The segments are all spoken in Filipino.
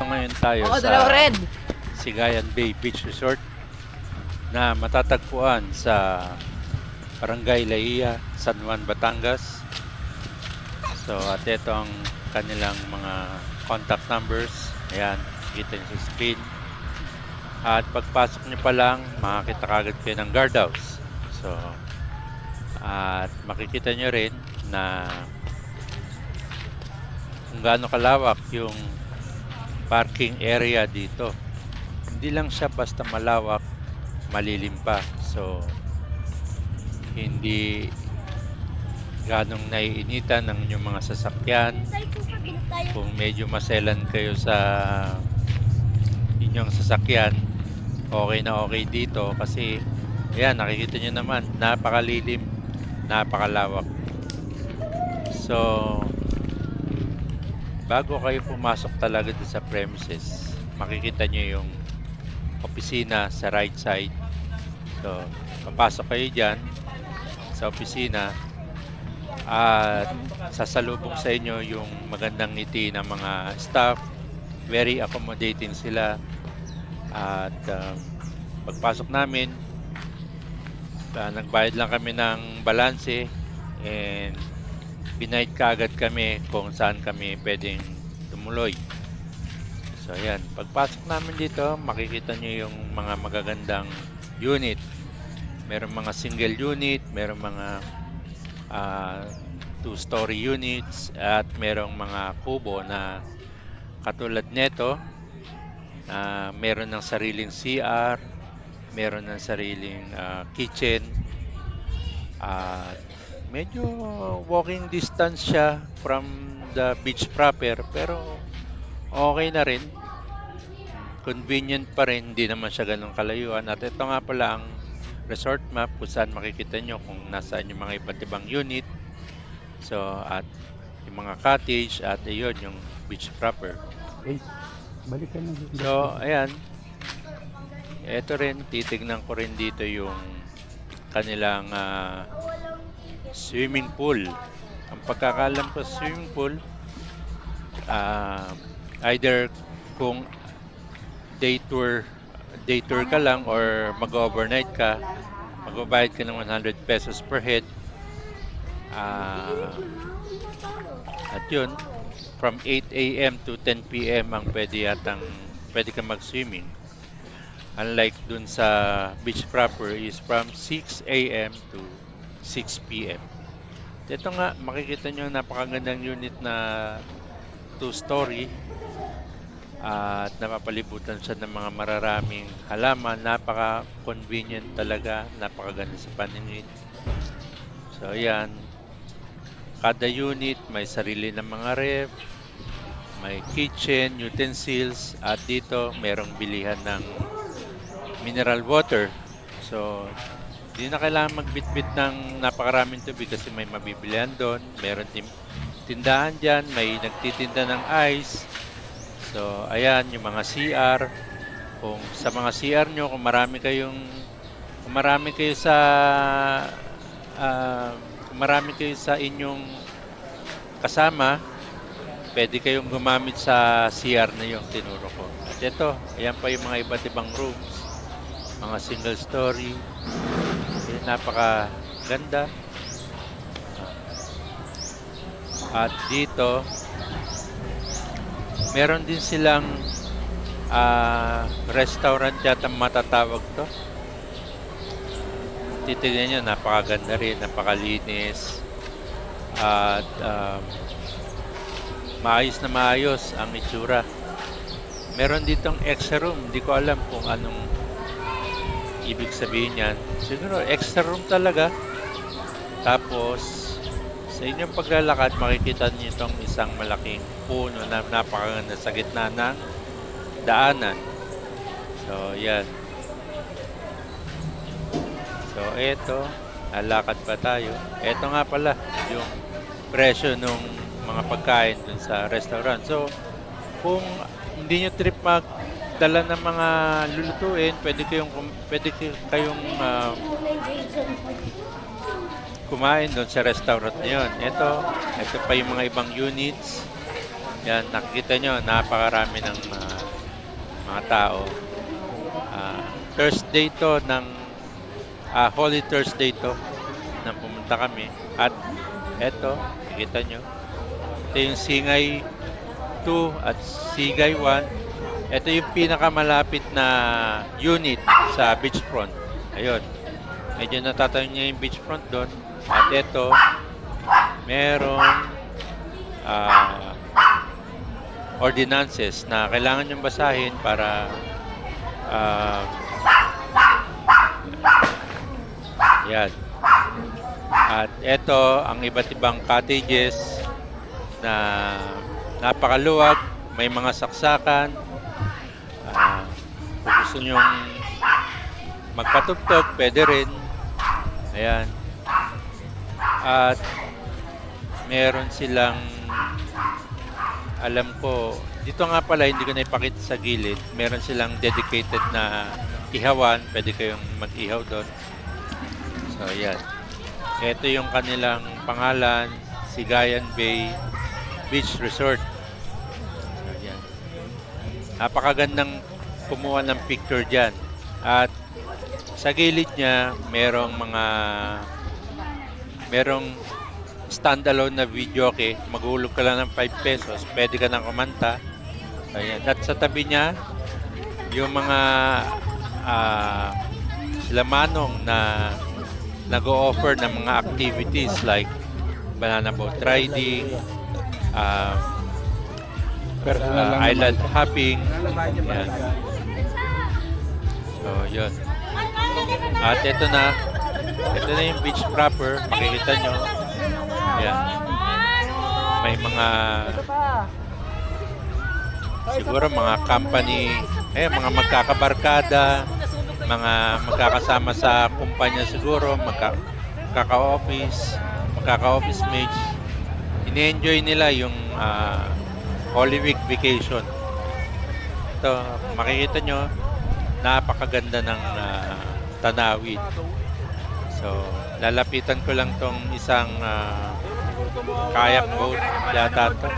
Ngayon tayo Oo, sa dalawa red. Sigayan Bay Beach Resort na matatagpuan sa Barangay Laia, San Juan, Batangas. So at ito ang kanilang mga contact numbers. Ayan, kita nyo sa screen. At pagpasok nyo pa lang, makakita kagad kayo ng guardhouse. So, at makikita nyo rin na kung gaano kalawak yung parking area dito. Hindi lang siya basta malawak, malilim pa. So, hindi ganong naiinitan ng inyong mga sasakyan. Kung medyo maselan kayo sa inyong sasakyan, okay na okay dito kasi ayan, nakikita nyo naman, napakalilim, napakalawak. So, bago kayo pumasok talaga dun sa premises, makikita nyo yung opisina sa right side. So, papasok kayo dyan sa opisina at sasalubong sa inyo yung magandang ngiti ng mga staff. Very accommodating sila. At pagpasok namin, nagbayad lang kami ng balanse and binayad kaagad kami kung saan kami pwedeng tumuloy. So ayan, pagpasok namin dito, makikita nyo yung mga magagandang unit. Merong mga single unit, merong mga 2-story units, at merong mga kubo na katulad nito. Meron ng sariling CR, meron ng sariling kitchen, at medyo walking distance siya from the beach proper, pero okay na rin, convenient pa rin, hindi naman siya ganun kalayuan. At ito nga pala ang resort map kung saan makikita nyo kung nasaan yung mga iba't ibang unit. So at yung mga cottage, at ayun yung beach proper. Balikan ng So, ayan. Ito rin, titignan ko rin dito yung kanilang swimming pool. Ang pagkakalam ko sa swimming pool, either kung day tour ka lang or mag-overnight ka, magbabayad ka ng 100 pesos per head. At yun, from 8 a.m. to 10 p.m. ang pwede ka mag-swimming. Unlike dun sa beach proper is from 6 a.m. to 6 p.m. Ito nga, makikita nyo napakagandang unit na 2-story at napapalibutan siya ng mga mararaming halaman. Napaka-convenient talaga, napakaganda sa paningin. So ayan, kada unit may sarili ng mga ref, may kitchen, utensils, at dito merong bilihan ng mineral water. So, di na kailangan magbitbit ng napakaraming tubig kasi may mabibilihan doon. Meron tindahan dyan, may nagtitinda ng ice. So, ayan, yung mga CR. Kung sa mga CR nyo, kung marami kayo sa inyong kasama, pwede kayong gumamit sa CR na yung tinuro ko. At ito, ayan pa yung mga iba't ibang rooms, mga single story. Ayan, napakaganda. At dito, meron din silang restaurant yata matatawag to. Titignan nyo, napakaganda rin, napakalinis. At maayos na maayos ang itsura. Meron ditong extra room. Hindi ko alam kung anong ibig sabihin yan. Siguro extra room talaga. Tapos sa inyong paglalakad, makikita niyo itong isang malaking puno na napakaganda sa gitna ng daanan. So yan. So eto, lalakad pa tayo. Eto nga pala yung presyo nung mga pagkain dun sa restaurant. So, kung hindi nyo trip magdala ng mga lulutuin, pwede kayong kumain doon sa restaurant na yun. Ito pa yung mga ibang units. Yan, nakikita nyo, napakarami ng mga tao. Thursday to ng Holy Thursday to nang pumunta kami. At eto, nakikita nyo. Ito yung Singay 2 at Singay 1. Ito yung pinakamalapit na unit sa beachfront. Ayun. Medyo natatayo niya yung beachfront doon. At ito, merong ordinances na kailangan yung basahin para yan. At ito, ang iba't ibang cottages na napakaluwag, may mga saksakan. Kung gusto nyong magpatugtog, pwede rin. Ayan. At meron silang, alam ko, dito nga pala, hindi ko na ipakita sa gilid. Meron silang dedicated na ihawan. Pwede kayong mag-ihaw doon. So, ayan. Ito yung kanilang pangalan, Sigayan Bay Beach Resort. So, ayan. Napakagandang kumuha ng picture dyan. At sa gilid niya, merong standalone na video, okay? Maghulog ka lang ng 5 pesos, pwede ka nang kumanta. Ayan. At sa tabi niya, yung mga sila manong na nag-o-offer ng mga activities like banana boat riding, island hopping. Ayan. So, yun. At ito na yung beach proper. Makikita nyo. Ayan. May mga siguro mga company, mga magkakabarkada, mga magkakasama sa kumpanya siguro, magkaka-office mates. Ini-enjoy nila yung Holy Week vacation. Ito, makikita nyo, napakaganda ng tanawin. So, lalapitan ko lang tong isang kayak boat yata to.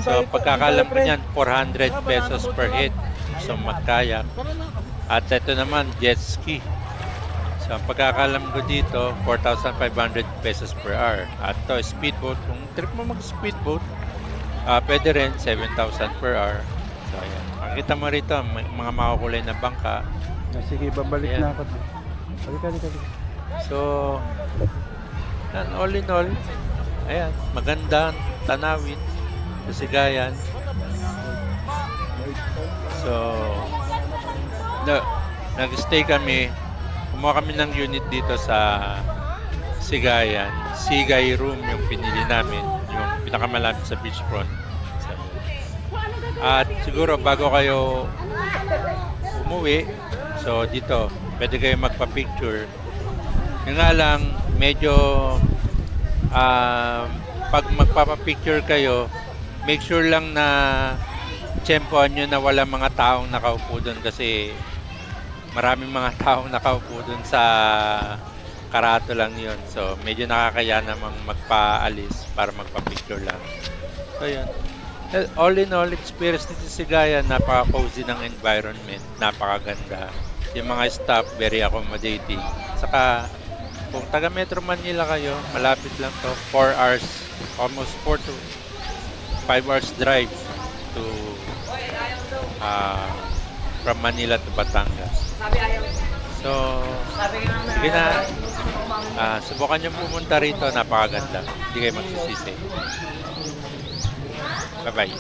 So, pagkakalam ko niyan, 400 pesos per head. So, magkayak. At ito naman, jet ski. So, ang pagkakalam ko dito, 4,500 pesos per hour. At ito, speedboat. Kung trip mo mag-speedboat, pwede rin, 7,000 per hour. So, ayan. Makikita mo rito, may mga makukulay na bangka. Sige, babalik Ayan. na ako. Halika. So, all in all, ayan, magandang tanawin sa Sigayan. So, nag-stay kami, kumuha kami ng unit dito sa Sigayan. Sigay room yung pinili namin, yung pinakamalapit sa beachfront. At siguro bago kayo umuwi, so dito, pwede kayo magpa-picture. Yung nga lang, medyo pag magpapa-picture kayo, make sure lang na tsempohan nyo na wala mga taong nakaupo doon kasi maraming mga taong nakaupo doon sa karato lang yun. So, medyo nakakaya namang magpaalis para magpa-picture lang. So, yun. All in all, experience dito sa Sigayan, napaka-cozy ng environment, napakaganda. Yung mga staff, very accommodating. Saka, kung taga Metro Manila kayo, malapit lang to. 4 hours, almost 4 to 5 hours drive to from Manila to Batangas. So, sige na. Subukan nyo pumunta rito, napakaganda. Hindi kayo magsisisi. Bye-bye.